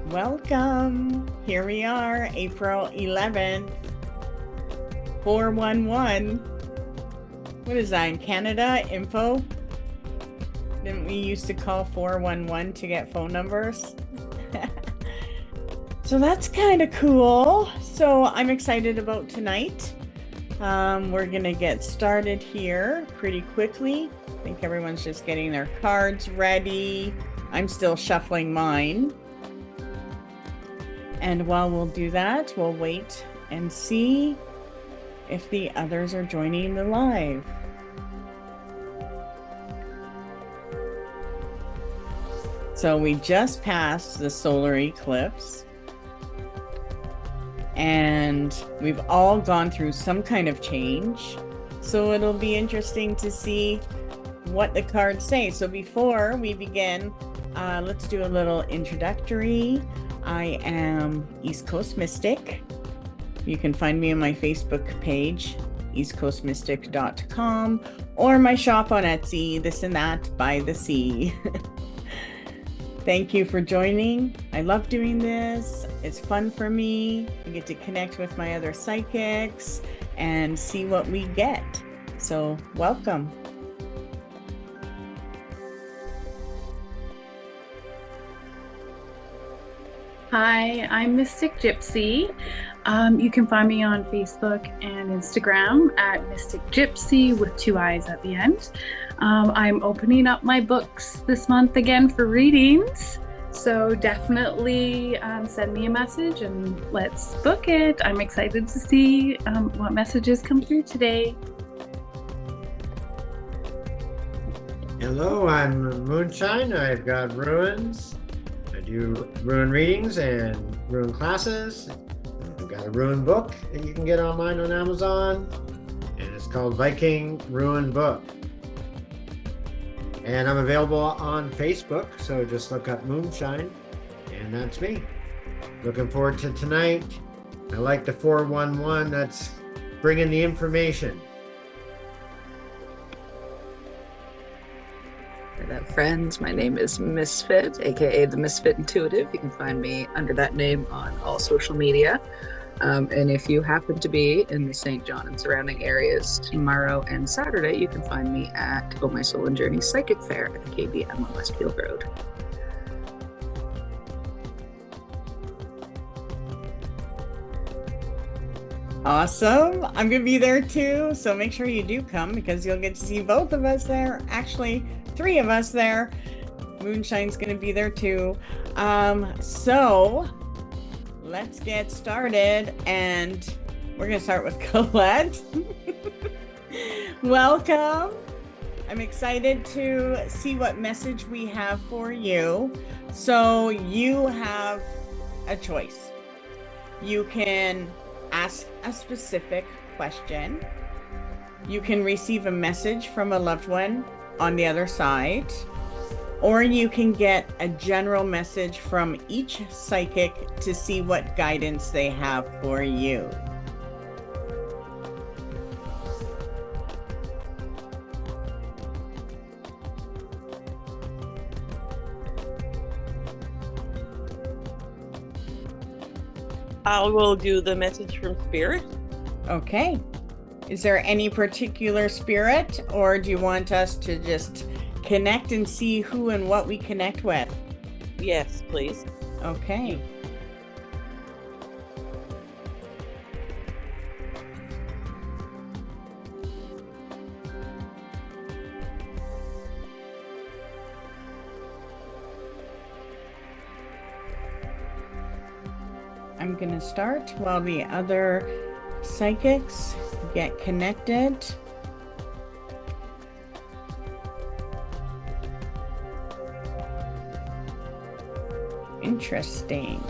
Welcome. Here we are, April 11th, 411. What is that in Canada? Info? Didn't we used to call 411 to get phone numbers? So that's kind of cool. So I'm excited about tonight. We're going to get started here pretty quickly. I think everyone's just getting their cards ready. I'm still shuffling mine. And while we'll do that, we'll wait and see if the others are joining the live. So we just passed the solar eclipse, and we've all gone through some kind of change. So it'll be interesting to see what the cards say. So before we begin, let's do a little introductory. I am East Coast Mystic. You can find me on my Facebook page, eastcoastmystic.com, or my shop on Etsy, This and That by the Sea. Thank you for joining. I love doing this. It's fun for me. I get to connect with my other psychics and see what we get. So welcome. Hi, I'm Mystic Gypsy. You can find me on Facebook and Instagram at Mystic Gypsy with 2 I's at the end. I'm opening up my books this month again for readings, so definitely send me a message and let's book it. I'm excited to see what messages come through today. Hello, I'm Moonshine. I've got runes. I do rune readings and rune classes. I've got a rune book that you can get online on Amazon, and it's called Viking Rune Book. And I'm available on Facebook, so just look up Moonshine, and that's me. Looking forward to tonight. I like the 411, that's bringing the information. Friends, my name is Misfit, aka the Misfit Intuitive. You can find me under that name on all social media. And if you happen to be in the St. John and surrounding areas tomorrow and Saturday, you can find me at Oh My Soul and Journey Psychic Fair at the KBM on Westfield Road. Awesome. I'm going to be there too. So make sure you do come because you'll get to see both of us there. Actually, 3 of us there. Moonshine's going to be there too. So let's get started. And we're going to start with Colette. Welcome. I'm excited to see what message we have for you. So you have a choice. You can ask a specific question. You can receive a message from a loved one on the other side, or you can get a general message from each psychic to see what guidance they have for you. I will do the message from Spirit. Okay. Is there any particular spirit, or do you want us to just connect and see who and what we connect with? Yes, please. Okay. I'm going to start while the other psychics get connected. Interesting.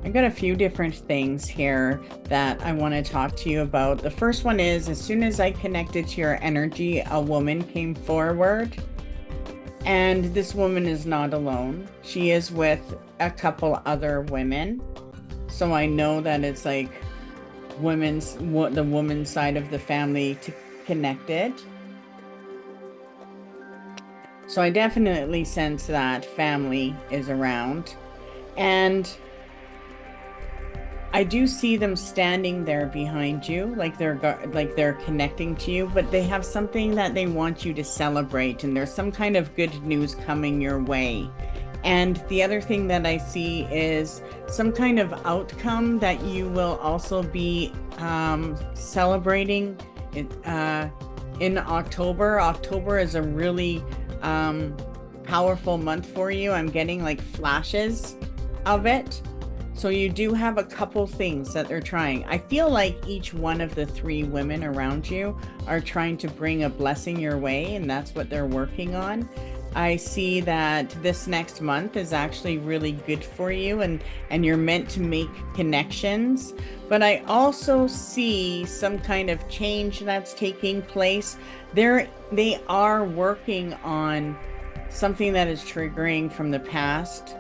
I got a few different things here that I want to talk to you about. The first one is, as soon as I connected to your energy, a woman came forward, and this woman is not alone. She is with a couple other women. So I know that it's like the woman's side of the family to connect it. So I definitely sense that family is around. And I do see them standing there behind you, like they're connecting to you, but they have something that they want you to celebrate, and there's some kind of good news coming your way. And the other thing that I see is some kind of outcome that you will also be celebrating in October. October is a really powerful month for you. I'm getting like flashes of it. So you do have a couple things that they're trying. I feel like each one of the 3 women around you are trying to bring a blessing your way, and that's what they're working on. I see that this next month is actually really good for you, and you're meant to make connections. But I also see some kind of change that's taking place. They are working on something that is triggering from the past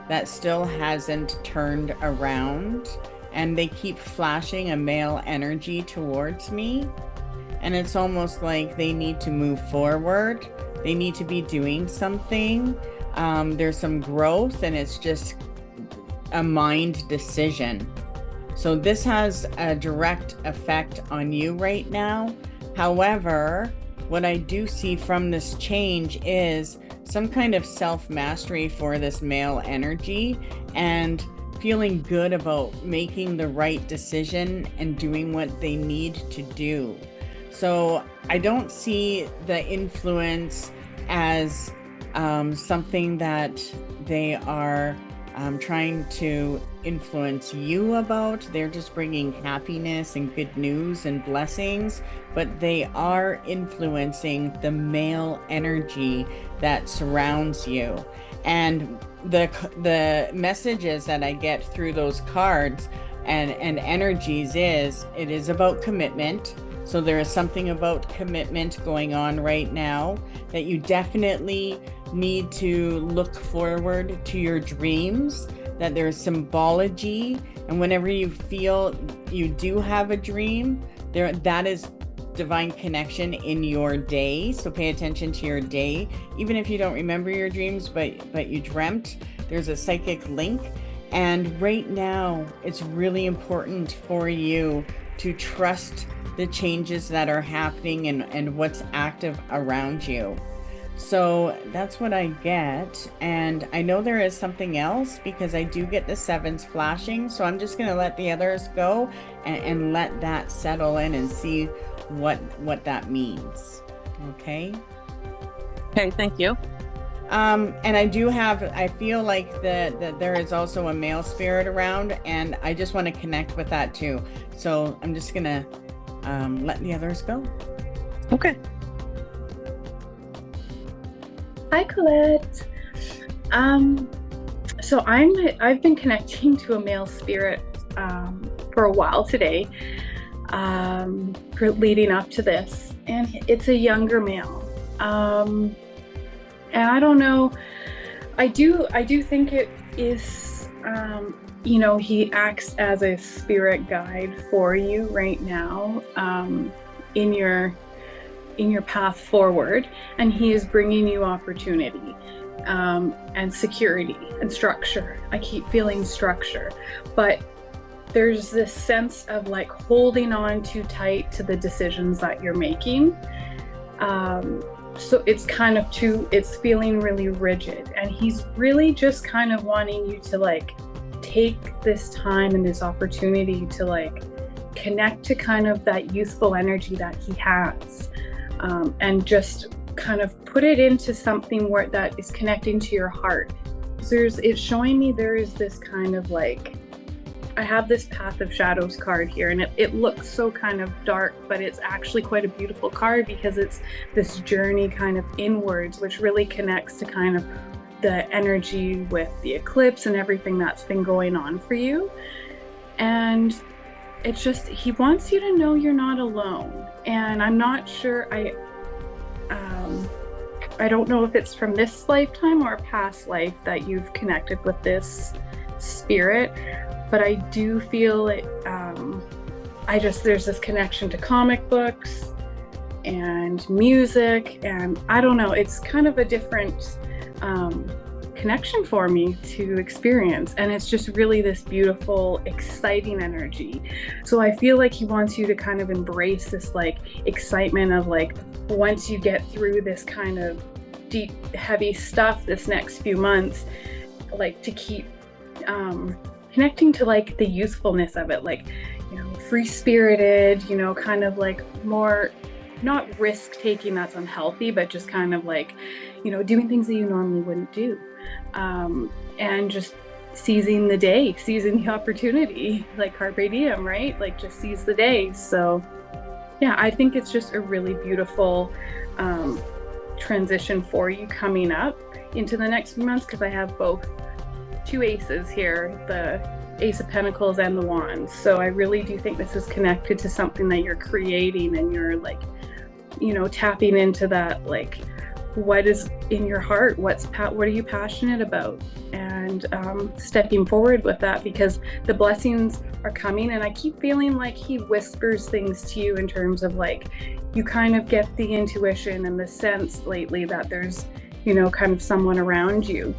that still hasn't turned around, and they keep flashing a male energy towards me, and it's almost like they need to move forward. They need to be doing something. There's some growth, and it's just a mind decision. So this has a direct effect on you right now. However, what I do see from this change is some kind of self-mastery for this male energy, and feeling good about making the right decision and doing what they need to do. So I don't see the influence as something that they are trying to influence you about. They're just bringing happiness and good news and blessings, but they are influencing the male energy that surrounds you. And the messages that I get through those cards and energies is, it is about commitment. So there is something about commitment going on right now, that you definitely need to look forward to your dreams, that there's symbology, and whenever you feel you do have a dream, that is divine connection in your day. So pay attention to your day, even if you don't remember your dreams, but you dreamt, there's a psychic link. And right now it's really important for you to trust the changes that are happening and what's active around you. So that's what I get. And I know there is something else, because I do get the 7s flashing. So I'm just going to let the others go and let that settle in and see what that means. Okay. Okay, thank you. And I feel like that there is also a male spirit around, and I just want to connect with that too. So I'm just going to let the others go. Okay. Hi, Colette. So I've been connecting to a male spirit for a while today, for leading up to this, and it's a younger male. And I don't know. I do think it is. He acts as a spirit guide for you right now, in your path forward, and he is bringing you opportunity, and security and structure. I keep feeling structure, but there's this sense of like holding on too tight to the decisions that you're making. So it's it's feeling really rigid, and he's really just kind of wanting you to like take this time and this opportunity to like connect to kind of that youthful energy that he has, and just kind of put it into something where that is connecting to your heart. So it's showing me there is this kind of like, I have this Path of Shadows card here, and it looks so kind of dark, but it's actually quite a beautiful card, because it's this journey kind of inwards, which really connects to kind of the energy with the eclipse and everything that's been going on for you. And it's just, he wants you to know you're not alone. And I'm not sure, I don't know if it's from this lifetime or a past life that you've connected with this spirit, but I do feel it. There's this connection to comic books and music, and I don't know, it's kind of a different connection for me to experience, and it's just really this beautiful, exciting energy. So I feel like he wants you to kind of embrace this like excitement of like, once you get through this kind of deep, heavy stuff this next few months, like to keep connecting to like the youthfulness of it, like, you know, free spirited, you know, kind of like more, not risk taking that's unhealthy, but just kind of like, you know, doing things that you normally wouldn't do, and just seizing the day, seizing the opportunity, like carpe diem, right? Like just seize the day. So yeah, I think it's just a really beautiful transition for you coming up into the next few months, because I have both two aces here, the Ace of Pentacles and the Wands. So I really do think this is connected to something that you're creating, and you're like, you know, tapping into that, like, what is in your heart, what are you passionate about, and stepping forward with that, because the blessings are coming. And I keep feeling like he whispers things to you in terms of like, you kind of get the intuition and the sense lately that there's, you know, kind of someone around you,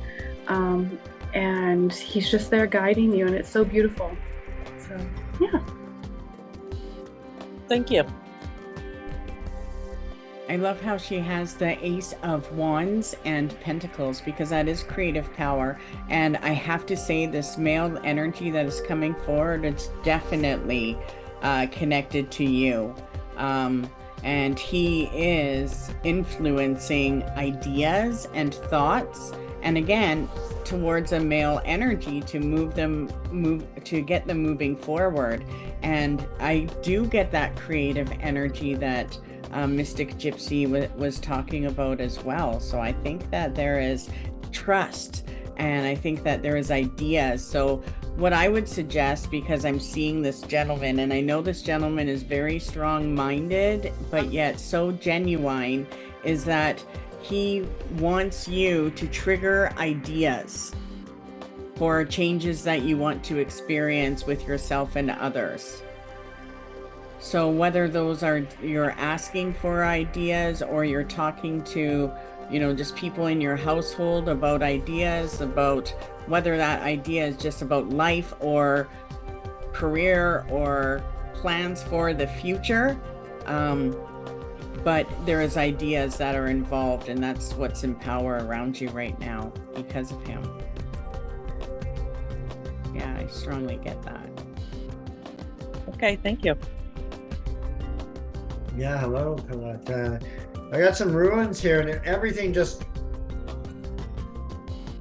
and he's just there guiding you, and it's so beautiful. So yeah. Thank you. I love how she has the Ace of Wands and Pentacles, because that is creative power. And I have to say, this male energy that is coming forward, it's definitely connected to you. And he is influencing ideas and thoughts, and again, towards a male energy to get them moving forward. And I do get that creative energy that Mystic Gypsy was talking about as well. So I think that there is trust, and I think that there is ideas. So what I would suggest, because I'm seeing this gentleman, and I know this gentleman is very strong-minded, but yet so genuine, is that he wants you to trigger ideas for changes that you want to experience with yourself and others. So whether those are, you're asking for ideas, or you're talking to, you know, just people in your household about ideas, about whether that idea is just about life or career or plans for the future. But there is ideas that are involved, and that's what's in power around you right now because of him. Yeah, I strongly get that. Okay, thank you. Yeah, hello, Colette. I got some ruins here, and everything just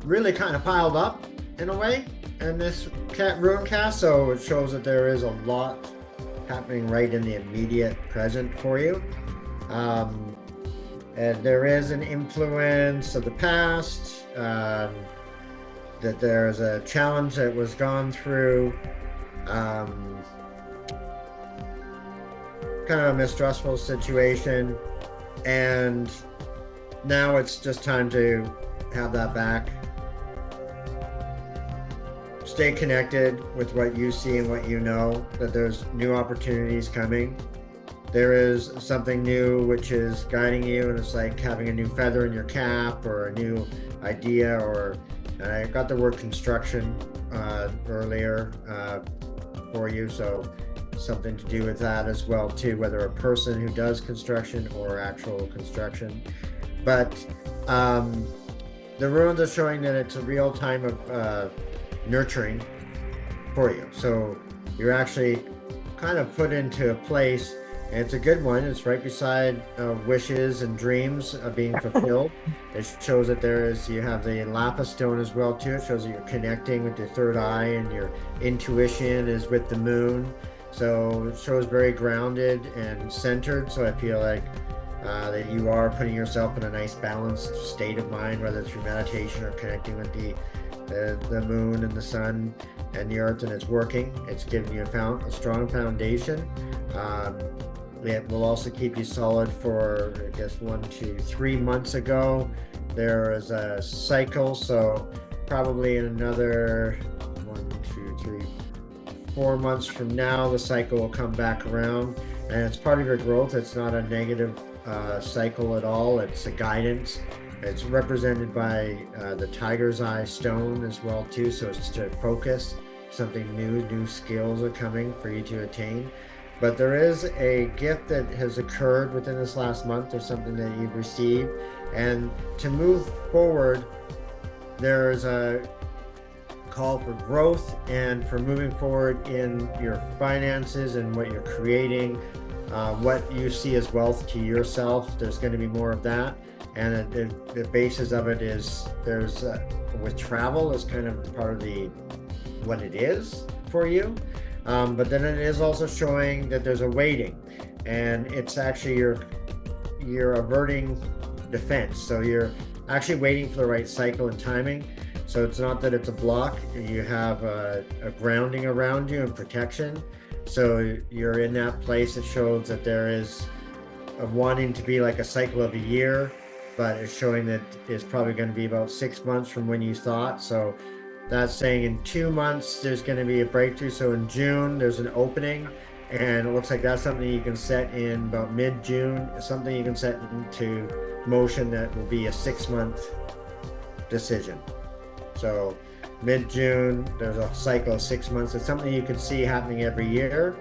really kind of piled up in a way in this rune cast, so it shows that there is a lot happening right in the immediate present for you. And there is an influence of the past, that there's a challenge that was gone through, kind of a mistrustful situation, and now it's just time to have that back. Stay connected with what you see and what you know, that there's new opportunities coming. There is something new which is guiding you, and it's like having a new feather in your cap, or a new idea, or I got the word construction earlier for you, so something to do with that as well too, whether a person who does construction or actual construction. But the runes are showing that it's a real time of nurturing for you, so you're actually kind of put into a place, and it's a good one. It's right beside wishes and dreams being fulfilled. It shows that you have the lapis stone as well too. It shows that you're connecting with your third eye, and your intuition is with the moon. So it shows very grounded and centered. So I feel like that you are putting yourself in a nice balanced state of mind, whether through meditation or connecting with the moon and the sun and the earth, and it's working. It's giving you a strong foundation. It will also keep you solid for, I guess, 1 to 3 months ago. There is a cycle, so probably in another 1, 2, 3, 4 months from now, the cycle will come back around, and it's part of your growth. It's not a negative cycle at all. It's a guidance. It's represented by the tiger's eye stone as well too. So it's to focus something new skills are coming for you to attain. But there is a gift that has occurred within this last month or something that you've received. And to move forward, there's a call for growth and for moving forward in your finances and what you're creating, what you see as wealth to yourself. There's going to be more of that. And the basis of it is there's with travel is kind of part of the what it is for you. But then it is also showing that there's a waiting, and it's actually you're averting defense. So you're actually waiting for the right cycle and timing. So it's not that it's a block. You have a grounding around you and protection. So you're in that place that shows that there is a wanting to be like a cycle of a year, but it's showing that it's probably going to be about 6 months from when you thought. So that's saying in 2 months, there's going to be a breakthrough. So in June, there's an opening, and it looks like that's something you can set in about mid-June, something you can set into motion that will be a 6-month decision. So mid-June, there's a cycle of 6 months. It's something you can see happening every year,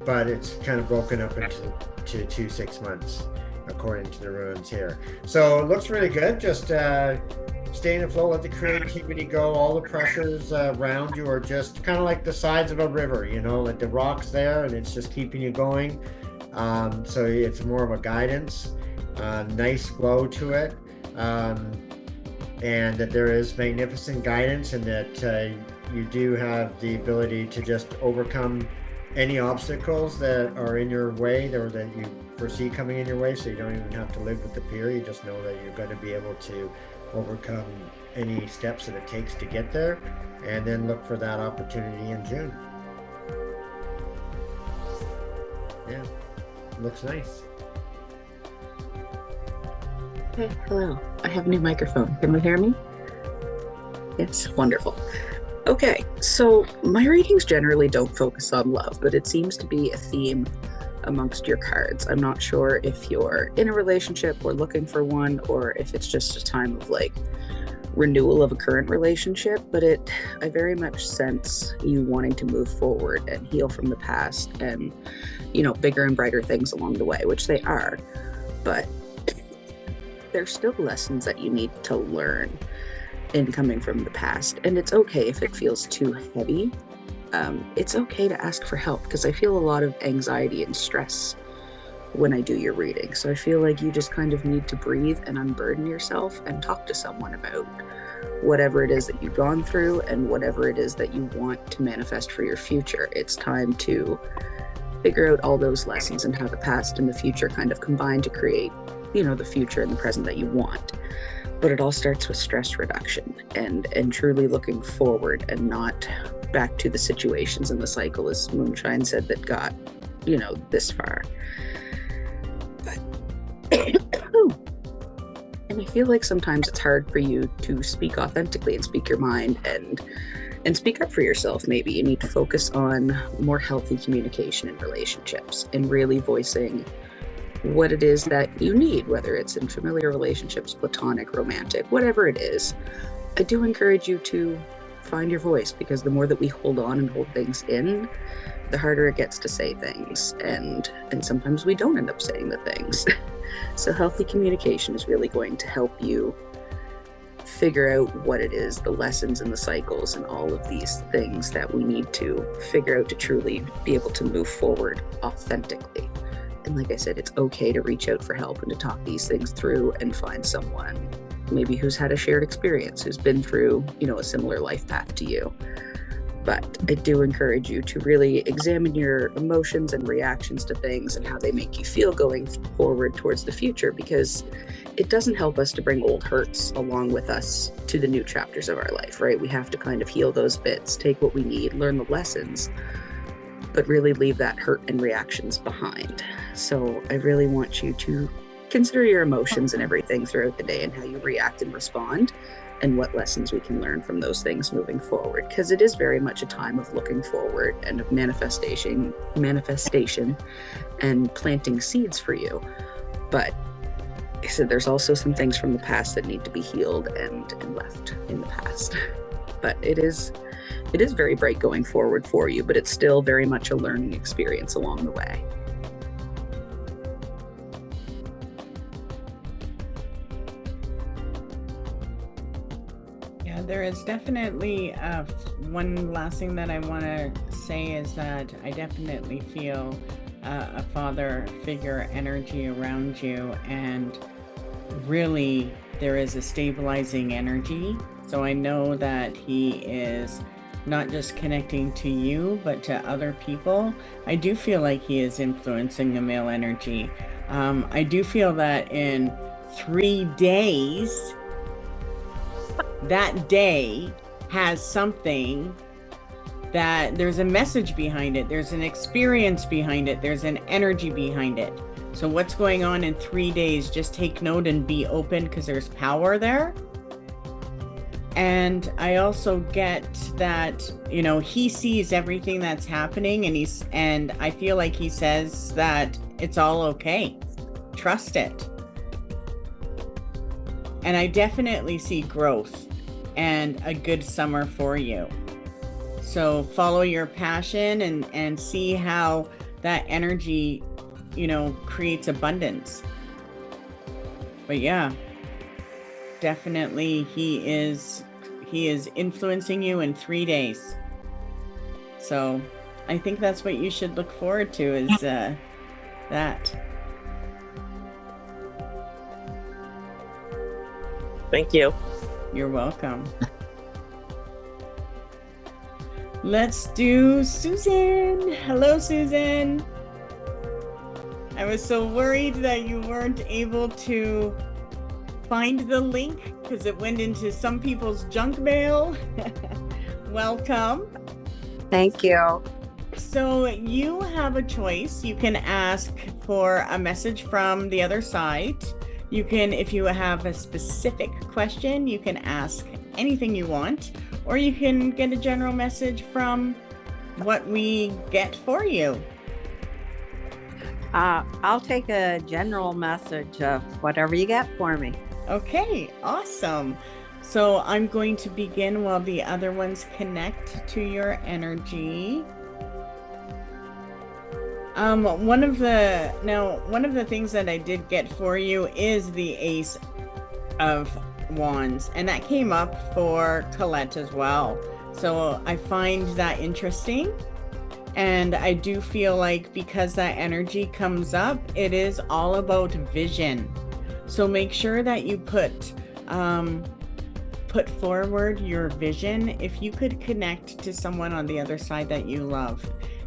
but it's kind of broken up into 2 6 months, according to the runes here. So it looks really good. Just stay in the flow, let the creativity go. All the pressures around you are just kind of like the sides of a river, you know, like the rocks there, and it's just keeping you going. So it's more of a guidance, nice flow to it. And that there is magnificent guidance, and that you do have the ability to just overcome any obstacles that are in your way or that you foresee coming in your way. So you don't even have to live with the fear. You just know that you're going to be able to overcome any steps that it takes to get there, and then look for that opportunity in June. Yeah, looks nice. Hey, hello. I have a new microphone. Can you hear me? Yes, wonderful. Okay, so my readings generally don't focus on love, but it seems to be a theme amongst your cards. I'm not sure if you're in a relationship or looking for one, or if it's just a time of like renewal of a current relationship, but I very much sense you wanting to move forward and heal from the past, and, you know, bigger and brighter things along the way, which they are, but there's still lessons that you need to learn in coming from the past. And it's okay if it feels too heavy. It's okay to ask for help, because I feel a lot of anxiety and stress when I do your reading. So I feel like you just kind of need to breathe and unburden yourself and talk to someone about whatever it is that you've gone through and whatever it is that you want to manifest for your future. It's time to figure out all those lessons and how the past and the future kind of combine to create, you know, the future and the present that you want. But it all starts with stress reduction and truly looking forward, and not back to the situations in the cycle, as Moonshine said, that got, you know, this far. But and I feel like sometimes it's hard for you to speak authentically and speak your mind and speak up for yourself. Maybe you need to focus on more healthy communication in relationships and really voicing what it is that you need, whether it's in familiar relationships, platonic, romantic, whatever it is. I do encourage you to find your voice, because the more that we hold on and hold things in, the harder it gets to say things, and sometimes we don't end up saying the things. So healthy communication is really going to help you figure out what it is, the lessons and the cycles and all of these things that we need to figure out to truly be able to move forward authentically. And like I said, it's okay to reach out for help and to talk these things through and find someone maybe who's had a shared experience, who's been through, you know, a similar life path to you. But I do encourage you to really examine your emotions and reactions to things and how they make you feel going forward towards the future, because it doesn't help us to bring old hurts along with us to the new chapters of our life, right? We have to kind of heal those bits, take what we need, learn the lessons, but really leave that hurt and reactions behind. So I really want you to consider your emotions and everything throughout the day and how you react and respond, and what lessons we can learn from those things moving forward, because it is very much a time of looking forward and of manifestation and planting seeds for you. But like I said, there's also some things from the past that need to be healed and left in the past. But it is very bright going forward for you, but it's still very much a learning experience along the way. There is definitely one last thing that I want to say is that I definitely feel a father figure energy around you, and really there is a stabilizing energy. So I know that he is not just connecting to you, but to other people. I do feel like he is influencing the male energy. I do feel that in 3 days, that day has something that there's a message behind it, there's an experience behind it, there's an energy behind it. So what's going on in 3 days, just take note and be open, because there's power there. And I also get that, you know, he sees everything that's happening, and I feel like he says that it's all okay, trust it. And I definitely see growth and a good summer for you. So follow your passion and see how that energy, you know, creates abundance. But yeah, definitely he is influencing you in 3 days. So I think that's what you should look forward to, is that. Thank you. You're welcome. Let's do Susan. Hello, Susan. I was so worried that you weren't able to find the link because it went into some people's junk mail. Welcome. Thank you. So you have a choice. You can ask for a message from the other side. You can, if you have a specific question, you can ask anything you want, or you can get a general message from what we get for you. I'll take a general message of whatever you get for me. Okay, awesome. So I'm going to begin while the other ones connect to your energy. One of the things that I did get for you is the Ace of Wands, and that came up for Colette as well. So I find that interesting, and I do feel like because that energy comes up, it is all about vision. So make sure that you put forward your vision. If you could connect to someone on the other side that you love,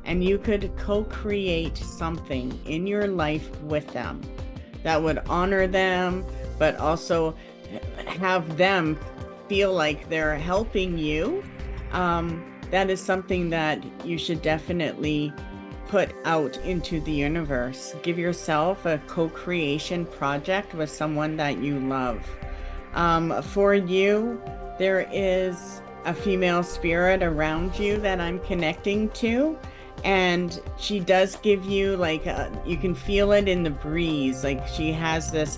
and you could co-create something in your life with them that would honor them, but also have them feel like they're helping you, that is something that you should definitely put out into the universe. Give yourself a co-creation project with someone that you love. For you, there is a female spirit around you that I'm connecting to. And she does give you like you can feel it in the breeze, like she has this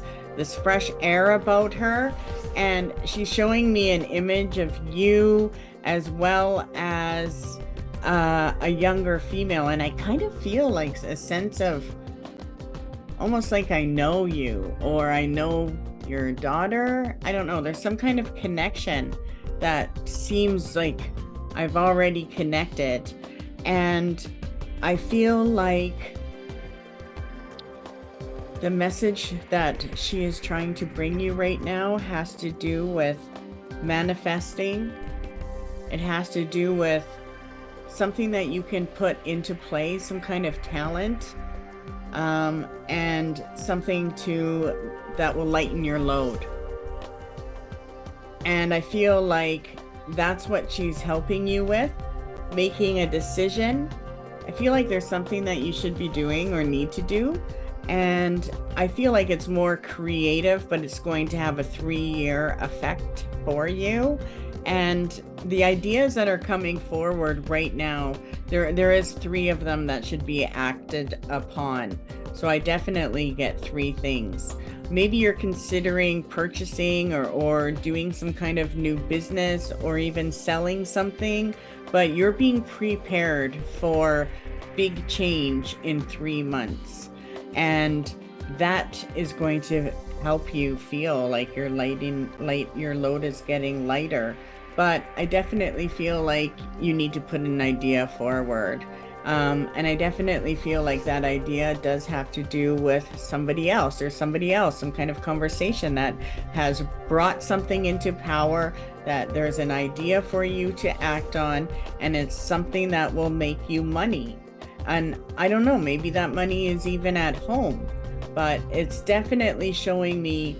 fresh air about her, and she's showing me an image of you as well as a younger female, and I kind of feel like a sense of almost like I know you, or I know your daughter. I don't know, there's some kind of connection that seems like I've already connected. And I feel like the message that she is trying to bring you right now has to do with manifesting. It has to do with something that you can put into play, some kind of talent, and something that will lighten your load. And I feel like that's what she's helping you with. Making a decision. I feel like there's something that you should be doing or need to do, And I feel like it's more creative, but it's going to have a 3-year effect for you. And the ideas that are coming forward right now, there is 3 of them that should be acted upon. So I definitely get 3 things. Maybe you're considering purchasing or doing some kind of new business or even selling something, but you're being prepared for big change in 3 months. And that is going to help you feel like your load is getting lighter. But I definitely feel like you need to put an idea forward. And I definitely feel like that idea does have to do with somebody else, some kind of conversation that has brought something into power, that there's an idea for you to act on, and it's something that will make you money. And I don't know, maybe that money is even at home, but it's definitely showing me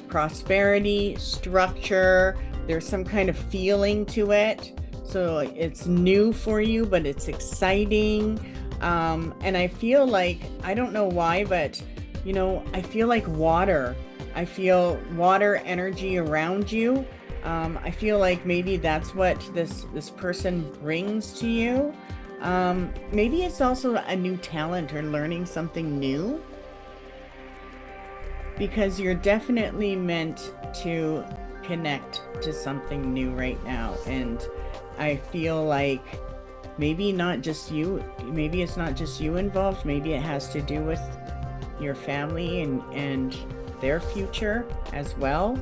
prosperity, structure. There's some kind of feeling to it. So it's new for you, but it's exciting. And I feel like, I don't know why, but I feel like water. I feel water energy around you. I feel like maybe that's what this person brings to you. Maybe it's also a new talent or learning something new, because you're definitely meant to connect to something new right now. And I feel like maybe not just you, maybe it's not just you involved, maybe it has to do with your family and their future as well.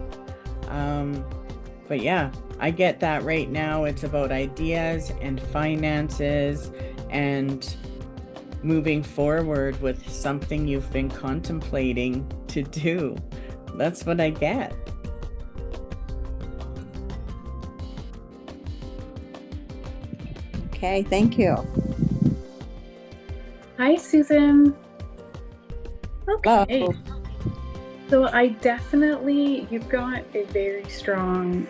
But yeah, I get that right now. It's about ideas and finances and moving forward with something you've been contemplating to do. That's what I get. Okay, thank you. Hi, Susan. Okay. Hello. So you've got a very strong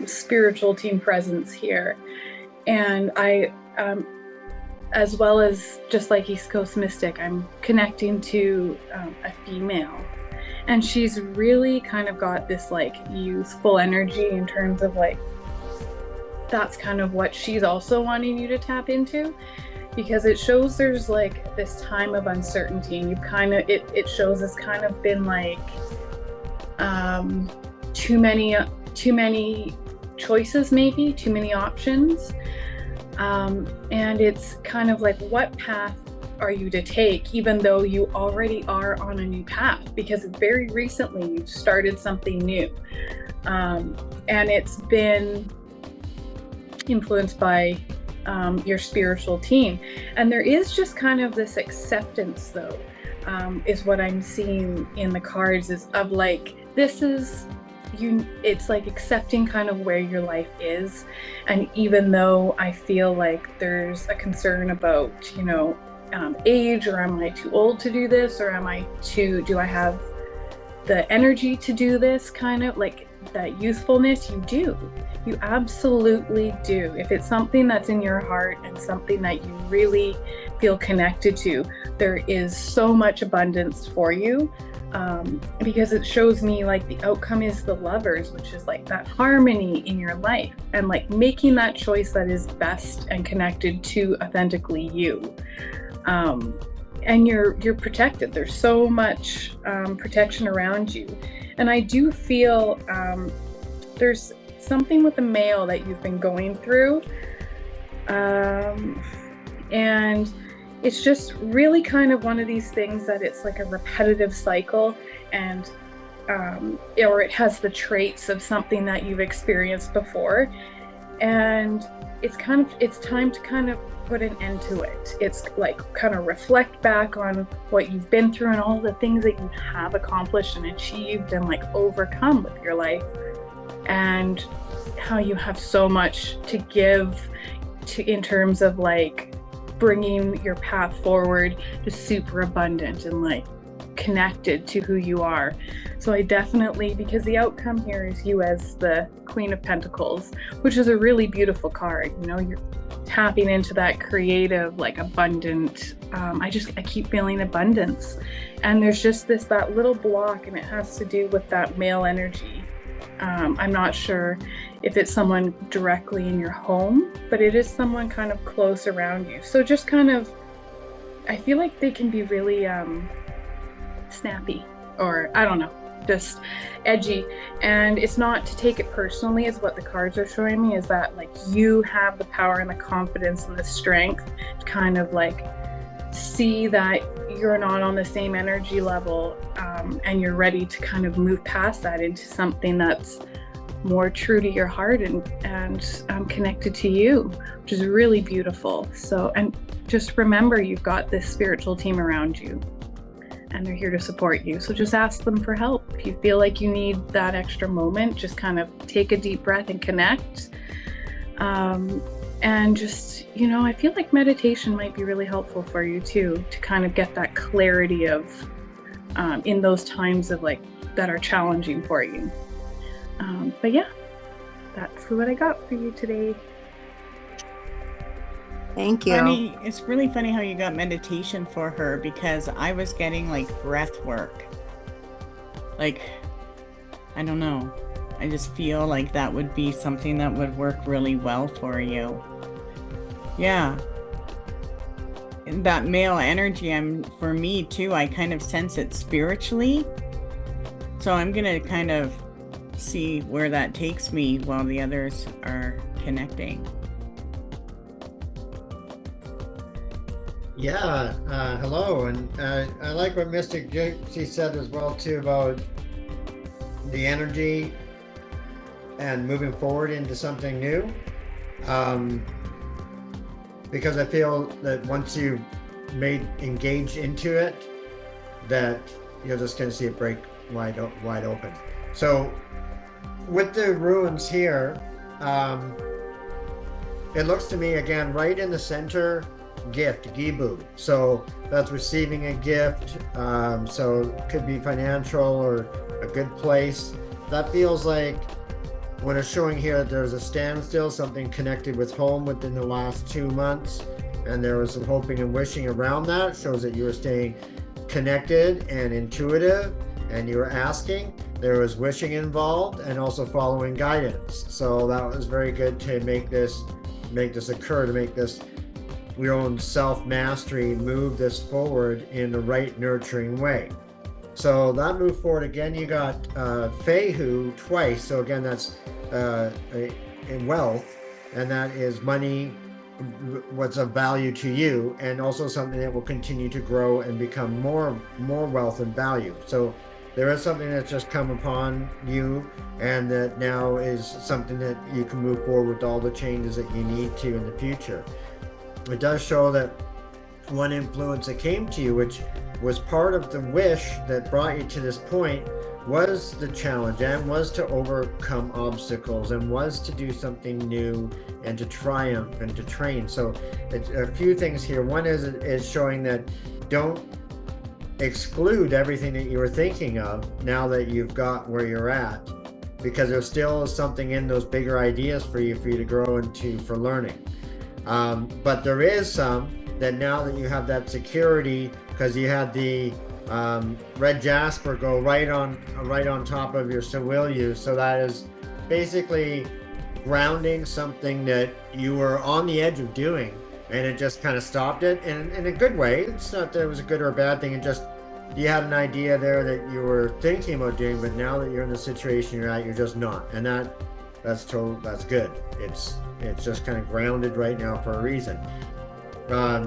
spiritual team presence here. And I, as well as just like East Coast Mystic, I'm connecting to a female. And she's really kind of got this like youthful energy in terms of like, that's kind of what she's also wanting you to tap into, because it shows there's like this time of uncertainty, and you've kind of, it shows it's kind of been like too many choices, maybe too many options. And it's kind of like, what path are you to take, even though you already are on a new path, because very recently you've started something new. And it's been influenced by your spiritual team. And there is just kind of this acceptance, though, is what I'm seeing in the cards, is of like, this is you, it's like accepting kind of where your life is. And even though I feel like there's a concern about, age, or am I too old to do this, or do I have the energy to do this, kind of like that youthfulness, you absolutely do. If it's something that's in your heart and something that you really feel connected to, there is so much abundance for you, because it shows me like the outcome is the Lovers, which is like that harmony in your life, and like making that choice that is best and connected to authentically you. And you're protected. There's so much protection around you. And I do feel there's something with the male that you've been going through. And it's just really kind of one of these things that it's like a repetitive cycle, and or it has the traits of something that you've experienced before. And it's time to kind of put an end to it. It's like kind of reflect back on what you've been through and all the things that you have accomplished and achieved and like overcome with your life, and how you have so much to give in terms of like bringing your path forward to super abundant and like connected to who you are. So I definitely, because the outcome here is you as the Queen of Pentacles, which is a really beautiful card. You're tapping into that creative, like abundant I keep feeling abundance, and there's just that little block, and it has to do with that male energy. I'm not sure if it's someone directly in your home, but it is someone kind of close around you. So just kind of, I feel like they can be really snappy, or I don't know, just edgy. And it's not to take it personally, is what the cards are showing me, is that like you have the power and the confidence and the strength to kind of like see that you're not on the same energy level, and you're ready to kind of move past that into something that's more true to your heart and connected to you, which is really beautiful. So, and just remember, you've got this spiritual team around you, and they're here to support you. So just ask them for help. If you feel like you need that extra moment, just kind of take a deep breath and connect. And just, you know, I feel like meditation might be really helpful for you too, to kind of get that clarity of in those times of like that are challenging for you. But yeah, that's what I got for you today. Thank you. Funny, it's really funny how you got meditation for her, because I was getting like breath work. Like, I don't know. I just feel like that would be something that would work really well for you. Yeah. And that male energy, for me too, I kind of sense it spiritually. So I'm gonna kind of see where that takes me while the others are connecting. Yeah, hello, and I like what Mystic Gypsy said as well too, about the energy and moving forward into something new, because I feel that once you've engaged into it, that you're just going to see it break wide open. So with the runes here, it looks to me again right in the center, gift, Gibu. So that's receiving a gift. So it could be financial or a good place. That feels like what it's showing here, that there's a standstill, something connected with home within the last 2 months, and there was some hoping and wishing around that. It shows that you were staying connected and intuitive, and you were asking. There was wishing involved, and also following guidance. So that was very good to make this occur, to make this your own self-mastery, move this forward in the right nurturing way. So that moved forward again. You got Fehu twice. So again, that's in wealth, and that is money, what's of value to you, and also something that will continue to grow and become more wealth and value. So there is something that's just come upon you, and that now is something that you can move forward with all the changes that you need to in the future. It does show that one influence that came to you, which was part of the wish that brought you to this point, was the challenge, and was to overcome obstacles, and was to do something new, and to triumph and to train. So it's a few things here. One is showing that don't exclude everything that you were thinking of now that you've got where you're at, because there still is something in those bigger ideas for you to grow into, for learning. But there is some that now that you have that security, because you had the red jasper go right on top of your so will you. So that is basically grounding something that you were on the edge of doing, and it just kind of stopped it in a good way. It's not that it was a good or a bad thing. It just, you had an idea there that you were thinking about doing, but now that you're in the situation you're at, you're just not. And that's good. It's just kind of grounded right now for a reason,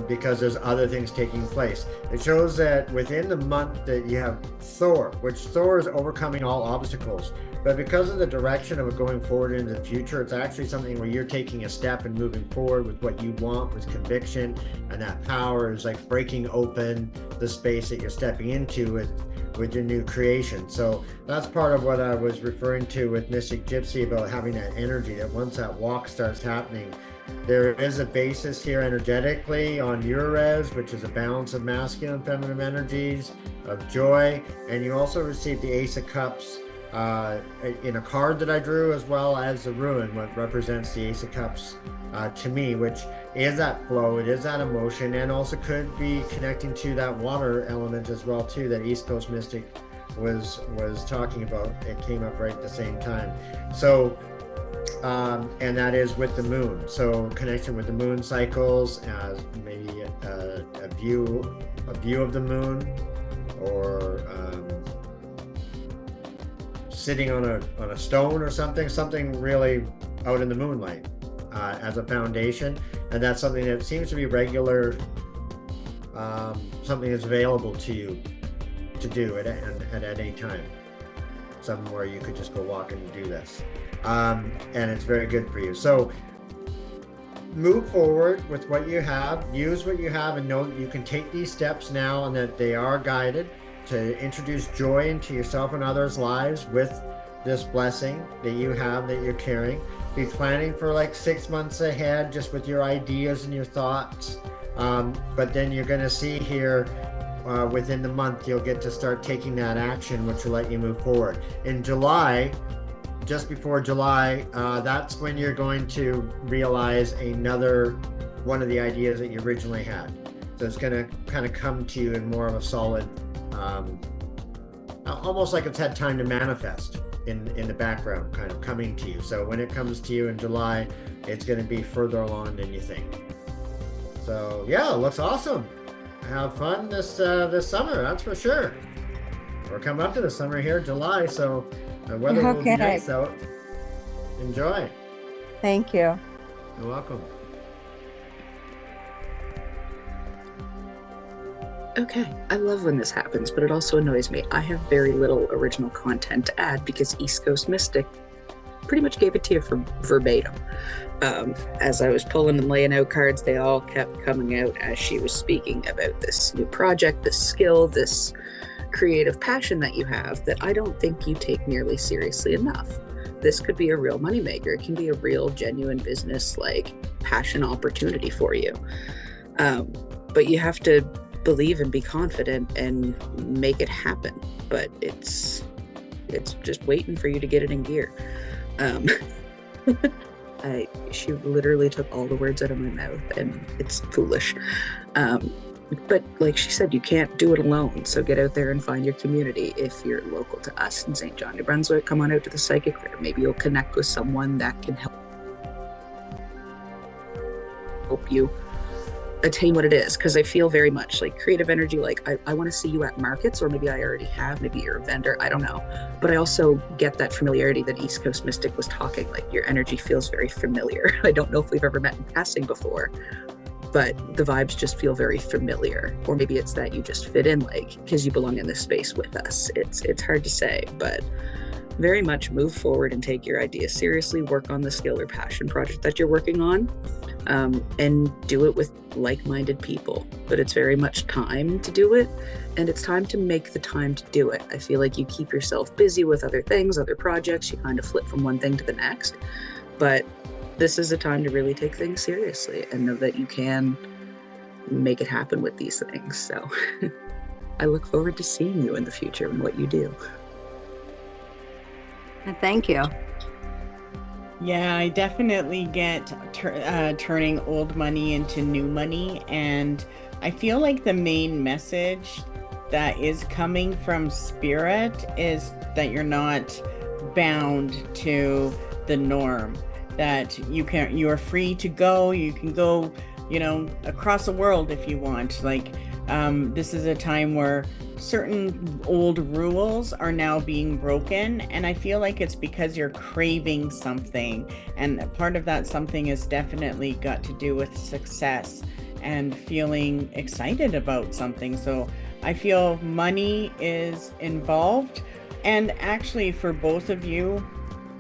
because there's other things taking place. It shows that within the month that you have Thor, which Thor is overcoming all obstacles, but because of the direction of it going forward into the future, it's actually something where you're taking a step and moving forward with what you want, with conviction, and that power is like breaking open the space that you're stepping into with your new creation. So that's part of what I was referring to with Mystic Gypsy, about having that energy, that once that walk starts happening, there is a basis here energetically on Ures, which is a balance of masculine and feminine energies, of joy, and you also receive the Ace of Cups in a card that I drew, as well as the ruin, what represents the Ace of Cups to me, which is that flow, it is that emotion, and also could be connecting to that water element as well too, that East Coast Mystic was talking about. It came up right at the same time. So and that is with the moon, so connection with the moon cycles, as maybe a view of the moon, or sitting on a stone or something really out in the moonlight as a foundation. And that's something that seems to be regular, something that's available to you to do at any time, somewhere you could just go walk and do this, and it's very good for you. So move forward with what you have, use what you have, and know that you can take these steps now, and that they are guided to introduce joy into yourself and others' lives with this blessing that you have, that you're carrying. Be planning for like 6 months ahead, just with your ideas and your thoughts, but then you're going to see here within the month you'll get to start taking that action, which will let you move forward. In July, just before July, that's when you're going to realize another one of the ideas that you originally had. So it's going to kind of come to you in more of a solid, almost like it's had time to manifest in the background, kind of coming to you. So when it comes to you in July, it's going to be further along than you think. So yeah, it looks awesome. Have fun this summer, that's for sure. We're coming up to the summer here, July, so the weather will be nice out. Enjoy. Thank you. You're welcome. Okay, I love when this happens, but it also annoys me. I have very little original content to add because East Coast Mystic pretty much gave it to you for verbatim. As I was pulling and laying out cards, they all kept coming out as she was speaking about this new project, this skill, this creative passion that you have that I don't think you take nearly seriously enough. This could be a real moneymaker. It can be a real, genuine business, like passion opportunity for you. But you have to believe and be confident and make it happen. But it's just waiting for you to get it in gear. She literally took all the words out of my mouth, and it's foolish. But like she said, you can't do it alone. So get out there and find your community. If you're local to us in St. John, New Brunswick, come on out to the Psychic Fair. Maybe you'll connect with someone that can help you attain what it is. Because I feel very much like creative energy, like I want to see you at markets, or maybe I already have, maybe you're a vendor, I don't know. But I also get that familiarity that East Coast Mystic was talking, like your energy feels very familiar. I don't know if we've ever met in passing before, but the vibes just feel very familiar. Or maybe it's that you just fit in, like, because you belong in this space with us. It's hard to say, but very much move forward and take your idea seriously, work on the skill or passion project that you're working on, and do it with like-minded people. But it's very much time to do it, and it's time to make the time to do it. I feel like you keep yourself busy with other things, other projects, you kind of flip from one thing to the next, but this is a time to really take things seriously and know that you can make it happen with these things. So I look forward to seeing you in the future and what you do. Thank you. Yeah, I definitely get turning old money into new money. And I feel like the main message that is coming from Spirit is that you're not bound to the norm, that you are free to go. You can go, across the world if you want. Like, this is a time where certain old rules are now being broken, and I feel like it's because you're craving something, and part of that something has definitely got to do with success and feeling excited about something. So I feel money is involved, and actually for both of you,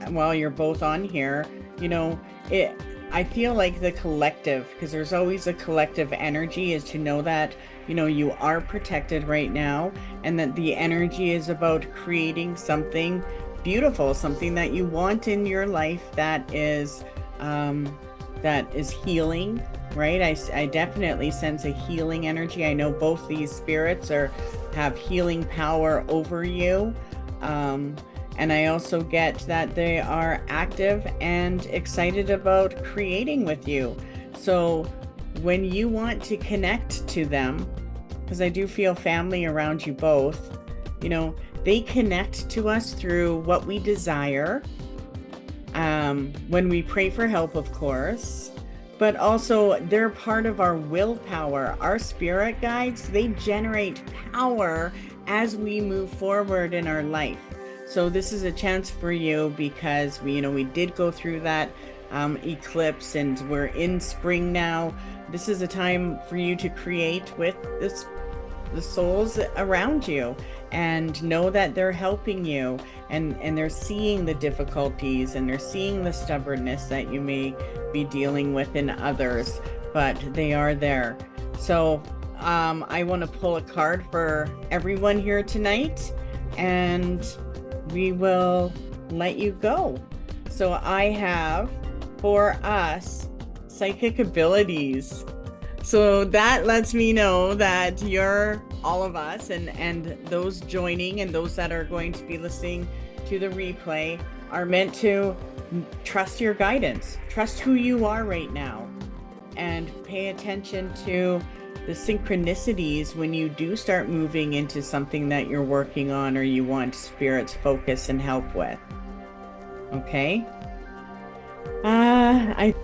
while you're both on here, I feel like the collective, because there's always a collective energy, is to know that you are protected right now, and that the energy is about creating something beautiful, something that you want in your life that is healing, right? I definitely sense a healing energy. I know both these spirits have healing power over you, And I also get that they are active and excited about creating with you. So when you want to connect to them, because I do feel family around you both, you know, they connect to us through what we desire. When we pray for help, of course, but also they're part of our willpower. Our spirit guides, they generate power as we move forward in our life. So this is a chance for you because we did go through that eclipse and we're in spring now. This is a time for you to create with the souls around you and know that they're helping you and they're seeing the difficulties and they're seeing the stubbornness that you may be dealing with in others, but they are there. So I want to pull a card for everyone here tonight and we will let you go. So I have for us psychic abilities. So that lets me know that you're all of us and those joining and those that are going to be listening to the replay are meant to trust your guidance, trust who you are right now, and pay attention to the synchronicities when you do start moving into something that you're working on or you want spirit's focus and help with. Okay? I